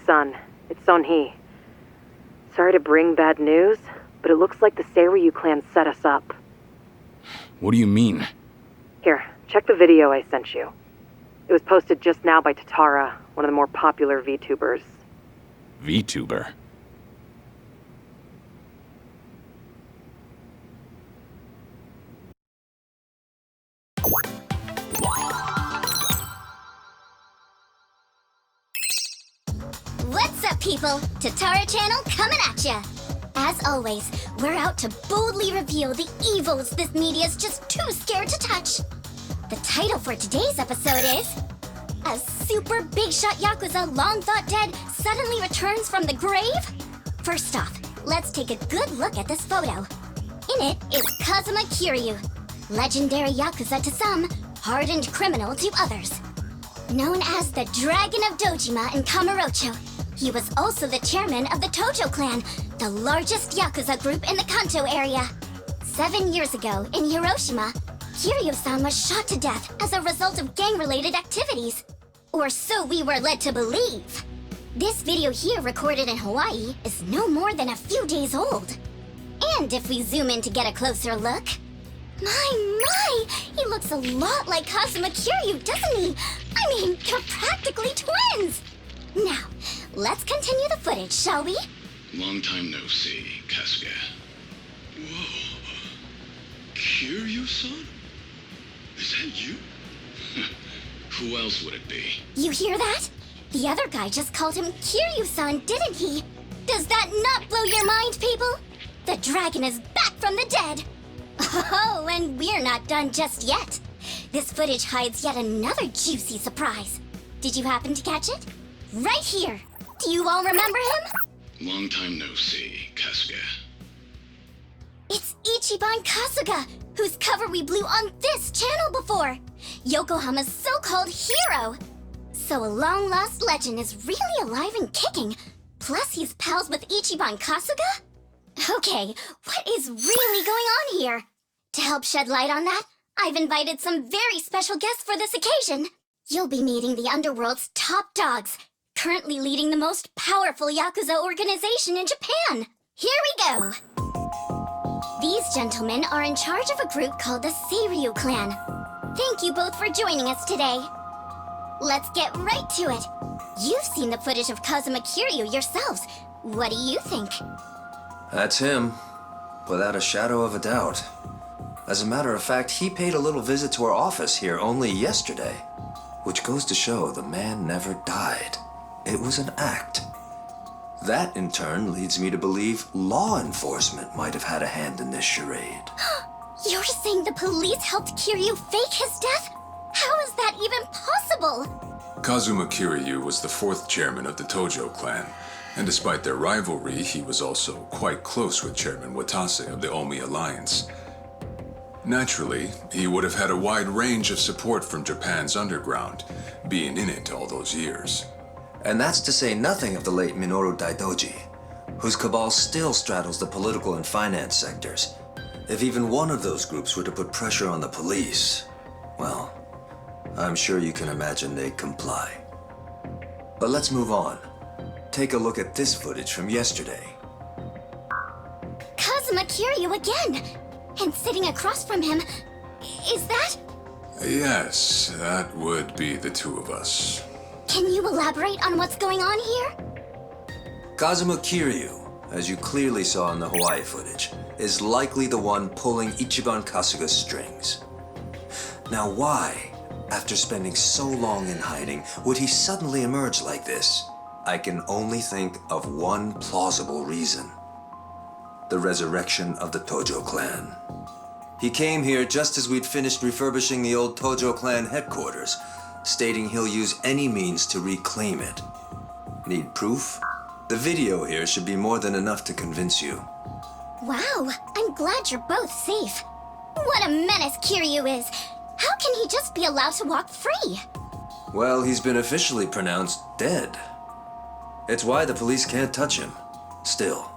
Kiryu-san. It's Son-hee. Sorry to bring bad news, but it looks like the Seiryu Clan set us up. What do you mean? Here, check the video I sent you. It was posted just now by Tatara, one of the more popular VTubers. VTuber? What's up, people? Tatara Channel coming at ya! As always, we're out to boldly reveal the evils this media's just too scared to touch. The title for today's episode is... A super big shot Yakuza long thought dead suddenly returns from the grave? First off, let's take a good look at this photo. In it is Kazuma Kiryu, legendary Yakuza to some, hardened criminal to others. Known as the Dragon of Dojima in Kamurocho, he was also the chairman of the Tojo Clan, the largest Yakuza group in the Kanto area. 7 years ago, in Hiroshima, Kiryu-san was shot to death as a result of gang-related activities. Or so we were led to believe. This video here, recorded in Hawaii, is no more than a few days old. And if we zoom in to get a closer look... My! He looks a lot like Kazuma Kiryu, doesn't he? I mean, they're practically twins! Now, let's continue the footage, shall we? Long time no see, Kasuga. Whoa. Kiryu-san? Is that you? Who else would it be? You hear that? The other guy just called him Kiryu-san, didn't he? Does that not blow your mind, people? The dragon is back from the dead! Oh, and we're not done just yet. This footage hides yet another juicy surprise. Did you happen to catch it? Right here! Do you all remember him? Long time no see, Kasuga. It's Ichiban Kasuga, whose cover we blew on this channel before! Yokohama's so-called hero! So a long-lost legend is really alive and kicking, plus he's pals with Ichiban Kasuga? Okay, what is really going on here? To help shed light on that, I've invited some very special guests for this occasion. You'll be meeting the underworld's top dogs, currently leading the most powerful Yakuza organization in Japan. Here we go! These gentlemen are in charge of a group called the Seiryu Clan. Thank you both for joining us today. Let's get right to it. You've seen the footage of Kazuma Kiryu yourselves. What do you think? That's him, without a shadow of a doubt. As a matter of fact, he paid a little visit to our office here only yesterday, which goes to show the man never died. It was an act. That, in turn, leads me to believe law enforcement might have had a hand in this charade. You're saying the police helped Kiryu fake his death? How is that even possible? Kazuma Kiryu was the fourth chairman of the Tojo Clan, and despite their rivalry, he was also quite close with Chairman Watase of the Omi Alliance. Naturally, he would have had a wide range of support from Japan's underground, being in it all those years. And that's to say nothing of the late Minoru Daidoji, whose cabal still straddles the political and finance sectors. If even one of those groups were to put pressure on the police, well, I'm sure you can imagine they'd comply. But let's move on. Take a look at this footage from yesterday. Kazuma Kiryu again! And sitting across from him, is that? Yes, that would be the two of us. Can you elaborate on what's going on here? Kazuma Kiryu, as you clearly saw in the Hawaii footage, is likely the one pulling Ichiban Kasuga's strings. Now why, after spending so long in hiding, would he suddenly emerge like this? I can only think of one plausible reason. The resurrection of the Tojo Clan. He came here just as we'd finished refurbishing the old Tojo Clan headquarters, stating he'll use any means to reclaim it. Need proof? The video here should be more than enough to convince you. Wow, I'm glad you're both safe. What a menace Kiryu is! How can he just be allowed to walk free? Well, he's been officially pronounced dead. It's why the police can't touch him. Still,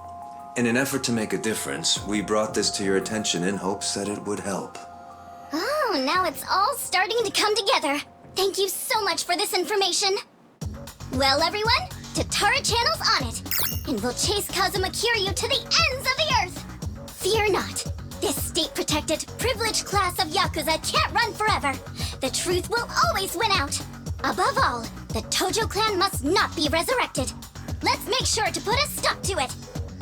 in an effort to make a difference, we brought this to your attention in hopes that it would help. Oh, now it's all starting to come together. Thank you so much for this information. Well, everyone, Tatara Channel's on it, and we'll chase Kazuma Kiryu to the ends of the earth. Fear not. This state-protected, privileged class of Yakuza can't run forever. The truth will always win out. Above all, the Tojo clan must not be resurrected. Let's make sure to put a stop to it.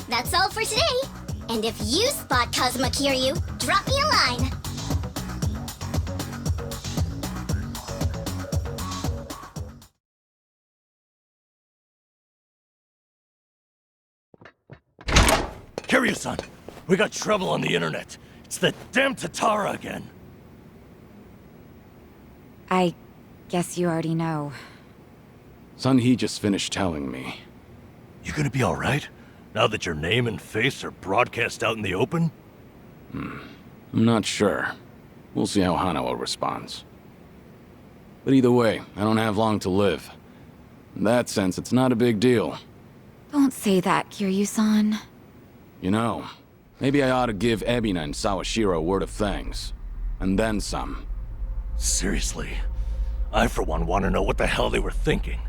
That's all for today. And if you spot Kazuma Kiryu, drop me a line. Kiryu-san, we got trouble on the internet. It's the damn Tatara again. I guess you already know. Sun-hee just finished telling me. You gonna be alright? Now that your name and face are broadcast out in the open? I'm not sure. We'll see how Hanawa responds. But either way, I don't have long to live. In that sense, it's not a big deal. Don't say that, Kiryu-san. You know, maybe I ought to give Ebina and Sawashiro a word of thanks. And then some. Seriously, I for one want to know what the hell they were thinking.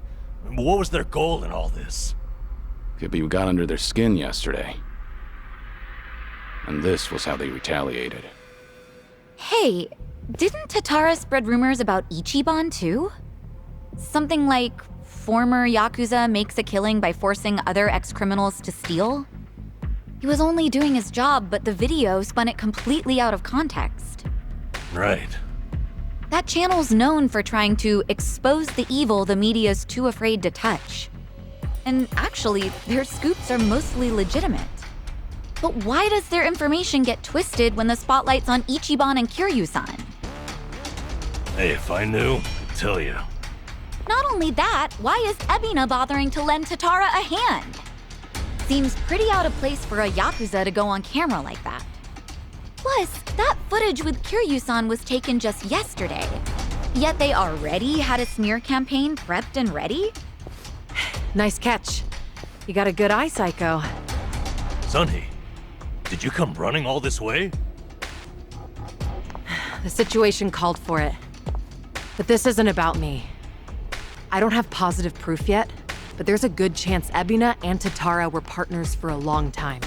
What was their goal in all this? Could be we got under their skin yesterday. And this was how they retaliated. Hey, didn't Tatara spread rumors about Ichiban too? Something like former Yakuza makes a killing by forcing other ex-criminals to steal? He was only doing his job, but the video spun it completely out of context. Right. That channel's known for trying to expose the evil the media's too afraid to touch. And actually, their scoops are mostly legitimate. But why does their information get twisted when the spotlight's on Ichiban and Kiryu-san? Hey, if I knew, I'd tell you. Not only that, why is Ebina bothering to lend Tatara a hand? Seems pretty out of place for a Yakuza to go on camera like that. Plus, that footage with Kiryu-san was taken just yesterday. Yet they already had a smear campaign prepped and ready? Nice catch. You got a good eye, Psycho. Sun-hee, did you come running all this way? The situation called for it. But this isn't about me. I don't have positive proof yet, but there's a good chance Ebina and Tatara were partners for a long time.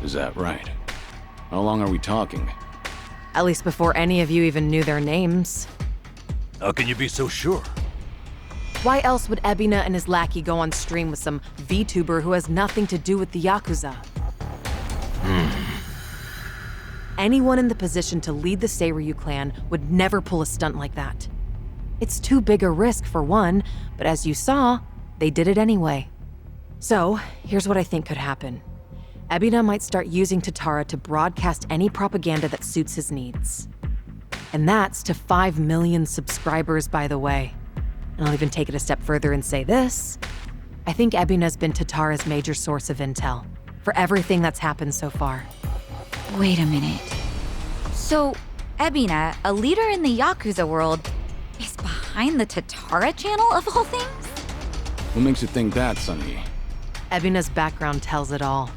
Is that right? How long are we talking? At least before any of you even knew their names. How can you be so sure? Why else would Ebina and his lackey go on stream with some VTuber who has nothing to do with the Yakuza? Anyone in the position to lead the Seiryu Clan would never pull a stunt like that. It's too big a risk for one, but as you saw, they did it anyway. So, here's what I think could happen. Ebina might start using Tatara to broadcast any propaganda that suits his needs. And that's to 5 million subscribers, by the way. And I'll even take it a step further and say this. I think Ebina's been Tatara's major source of intel for everything that's happened so far. Wait a minute. So, Ebina, a leader in the Yakuza world, is behind the Tatara channel of all things? What makes you think that, Sun-hee? Ebina's background tells it all.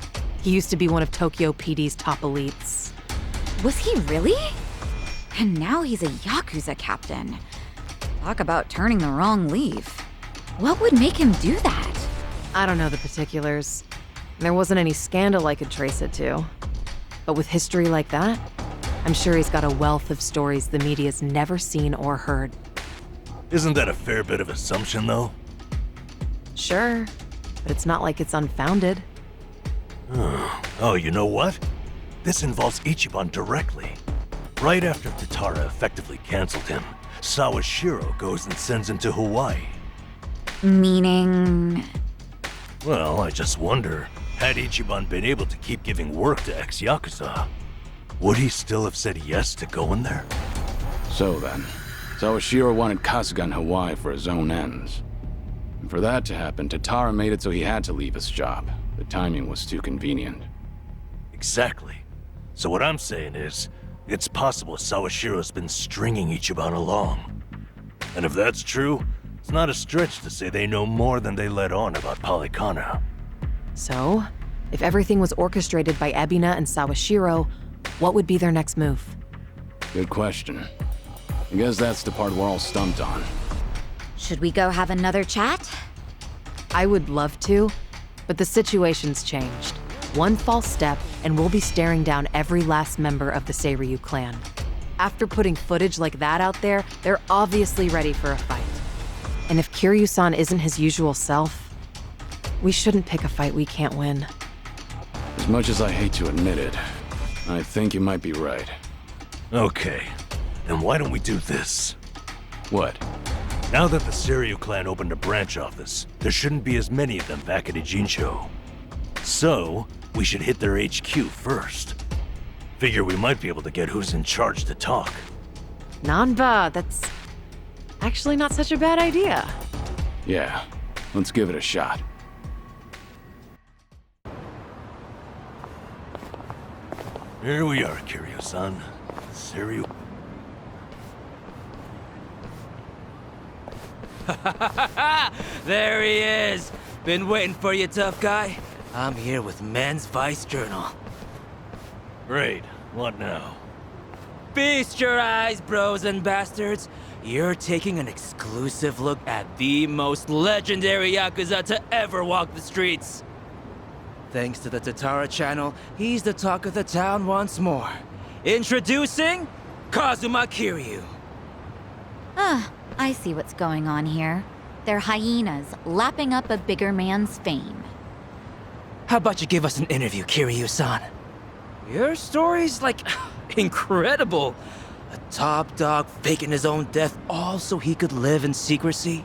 He used to be one of Tokyo PD's top elites. Was he really? And now he's a Yakuza captain. Talk about turning the wrong leaf. What would make him do that? I don't know the particulars. There wasn't any scandal I could trace it to. But with history like that, I'm sure he's got a wealth of stories the media's never seen or heard. Isn't that a fair bit of assumption, though? Sure, but it's not like it's unfounded. Oh, you know what? This involves Ichiban directly. Right after Tatara effectively canceled him, Sawashiro goes and sends him to Hawaii. Meaning... Well, I just wonder, had Ichiban been able to keep giving work to ex-Yakuza, would he still have said yes to going there? So then, Sawashiro wanted Kasuga in Hawaii for his own ends. And for that to happen, Tatara made it so he had to leave his job. The timing was too convenient. Exactly. So what I'm saying is, it's possible Sawashiro's been stringing Ichiban along. And if that's true, it's not a stretch to say they know more than they let on about Polycana. So, if everything was orchestrated by Ebina and Sawashiro, what would be their next move? Good question. I guess that's the part we're all stumped on. Should we go have another chat? I would love to, but the situation's changed. One false step, and we'll be staring down every last member of the Seiryu Clan. After putting footage like that out there, they're obviously ready for a fight. And if Kiryu-san isn't his usual self, we shouldn't pick a fight we can't win. As much as I hate to admit it, I think you might be right. Okay, then why don't we do this? What? Now that the Seiryu Clan opened a branch office, there shouldn't be as many of them back at Ijincho. So, we should hit their HQ first. Figure we might be able to get who's in charge to talk. Nanba, that's actually not such a bad idea. Yeah, let's give it a shot. Here we are, Kiryu-san. Seiryu. There he is! Been waiting for you, tough guy. I'm here with Men's Vice Journal. Great. What now? Feast your eyes, bros and bastards. You're taking an exclusive look at the most legendary Yakuza to ever walk the streets. Thanks to the Tatara channel, he's the talk of the town once more. Introducing Kazuma Kiryu. I see what's going on here. They're hyenas lapping up a bigger man's fame. How about you give us an interview, Kiryu-san? Your story's, like, incredible. A top dog faking his own death all so he could live in secrecy.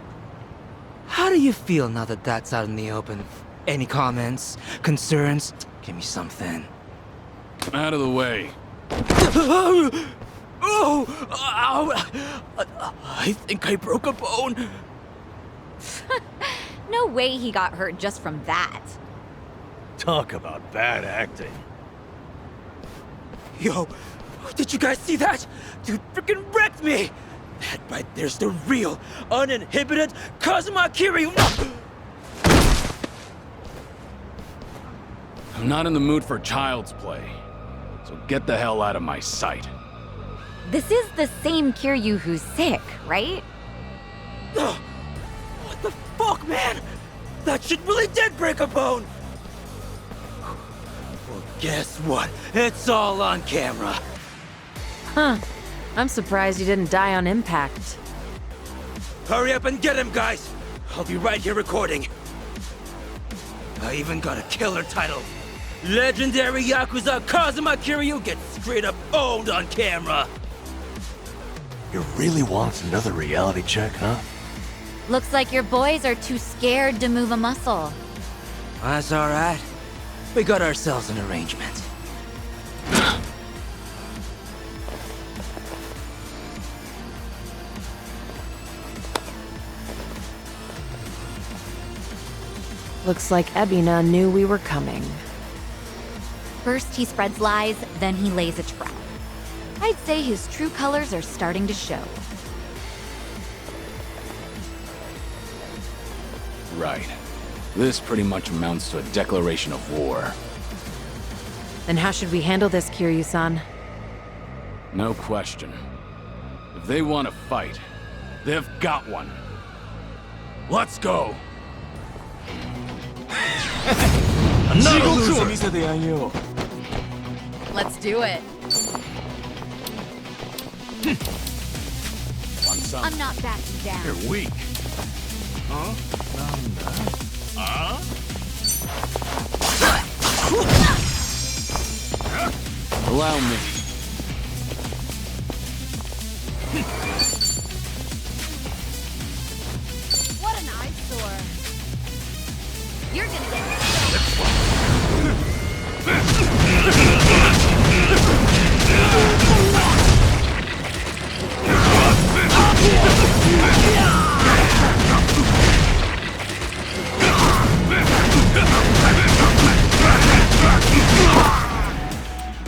How do you feel now that that's out in the open? Any comments? Concerns? Give me something. Out of the way. Oh! Ow! I think I broke a bone. No way he got hurt just from that. Talk about bad acting. Yo, did you guys see that? Dude freaking wrecked me! That right there's the real, uninhibited Kazuma Kiryu! I'm not in the mood for child's play, so get the hell out of my sight. This is the same Kiryu who's sick, right? What the fuck, man? That shit really did break a bone! Well, guess what? It's all on camera. Huh. I'm surprised you didn't die on impact. Hurry up and get him, guys! I'll be right here recording. I even got a killer title. Legendary Yakuza Kazuma Kiryu gets straight up owned on camera. You really want another reality check, huh? Looks like your boys are too scared to move a muscle. That's alright. We got ourselves an arrangement. Looks like Ebina knew we were coming. First he spreads lies, then he lays a trap. I'd say his true colors are starting to show. Right. This pretty much amounts to a declaration of war. Then how should we handle this, Kiryu-san? No question. If they want to fight, they've got one. Let's go! Another loser! Let's do it. Want some? I'm not backing down. You're weak. Allow me. What an eyesore. You're gonna get...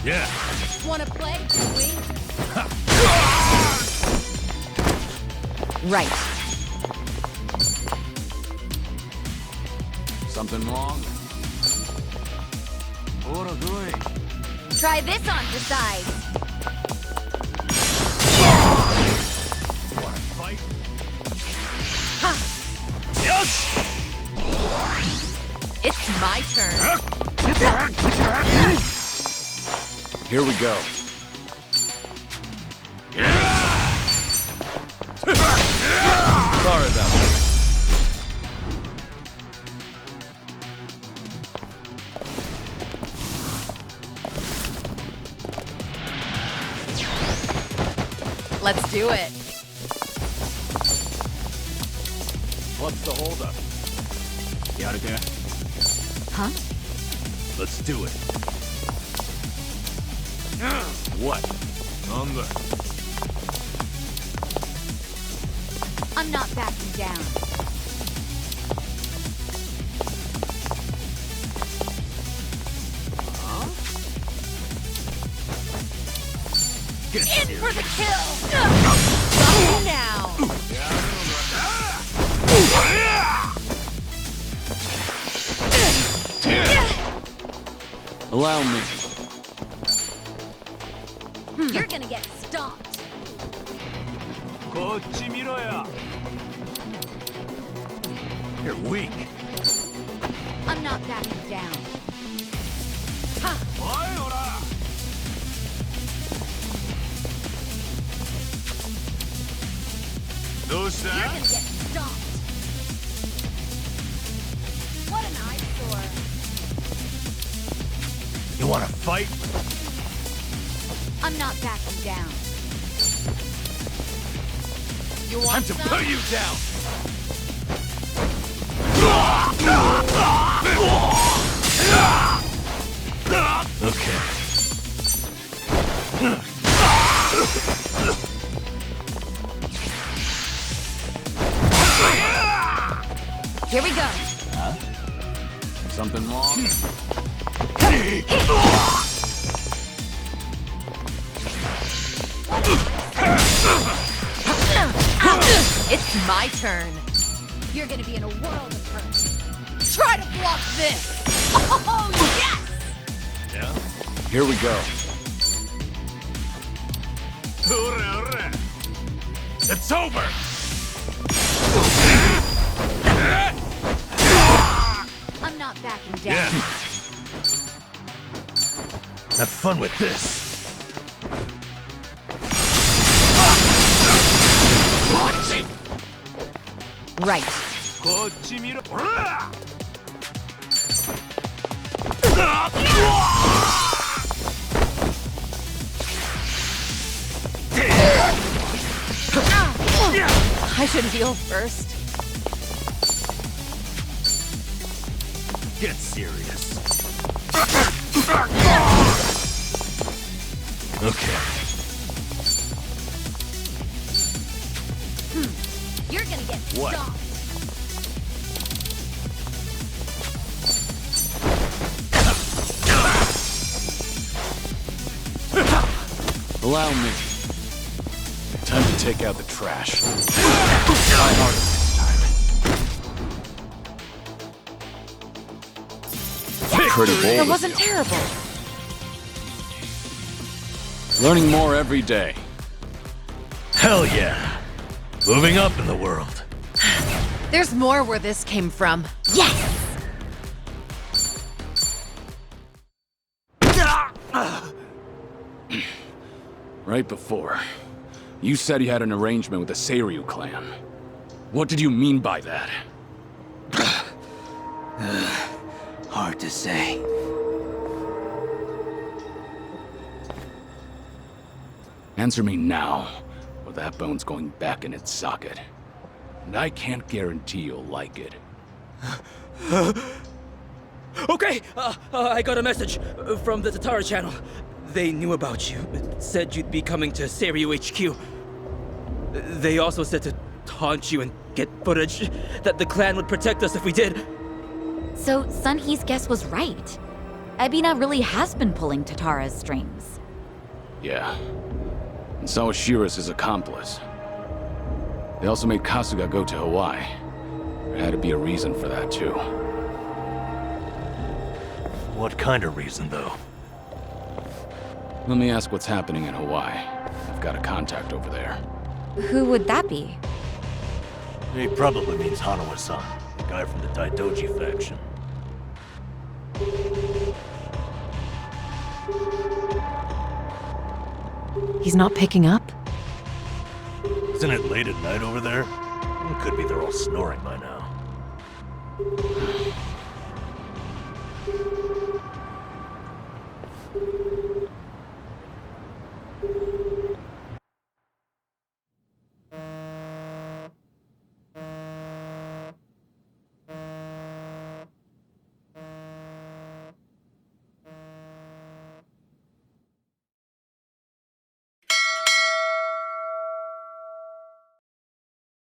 Yeah. Wanna play? Right. Something wrong? Try this on for size. Wanna fight? Yes! It's my turn. Here we go. Sorry about that. Let's do it. What's the holdup? Huh? Let's do it. What? I'm not backing down. In for the kill! Got you now! Allow me. You're gonna get stomped. You're weak. I'm not backing down. You're gonna get stomped. What an eyesore. You wanna fight? I'm not backing down. You want To some? put you down! Okay. Here we go. Something wrong? It's my turn. You're gonna be in a world of hurt. Try to block this! Oh, yes! Yeah? Here we go. It's over! I'm not backing down. Yeah. Have fun with this. Right. I should heal first. Get serious. Okay. You're gonna get What? stomped. Allow me. Time to take out the trash. Try harder next time. Pretty bold. It of wasn't you. terrible. Learning more every day. Hell yeah. Moving up in the world. There's more where this came from. Yes! Right before, you said you had an arrangement with the Seiryu Clan. What did you mean by that? Hard to say. Answer me now, or that bone's going back in its socket. And I can't guarantee you'll like it. Okay, I got a message from the Tatara channel. They knew about you. It said you'd be coming to Seiryu HQ. They also said to taunt you and get footage, that the clan would protect us if we did. So Sunhee's guess was right. Ebina really has been pulling Tatara's strings. Yeah. And so is Shira's his accomplice. They also made Kasuga go to Hawaii. There had to be a reason for that, too. What kind of reason, though? Let me ask what's happening in Hawaii. I've got a contact over there. Who would that be? He probably means Hanawa-san, the guy from the Daidoji faction. He's not picking up? Isn't it late at night over there? It could be they're all snoring by now.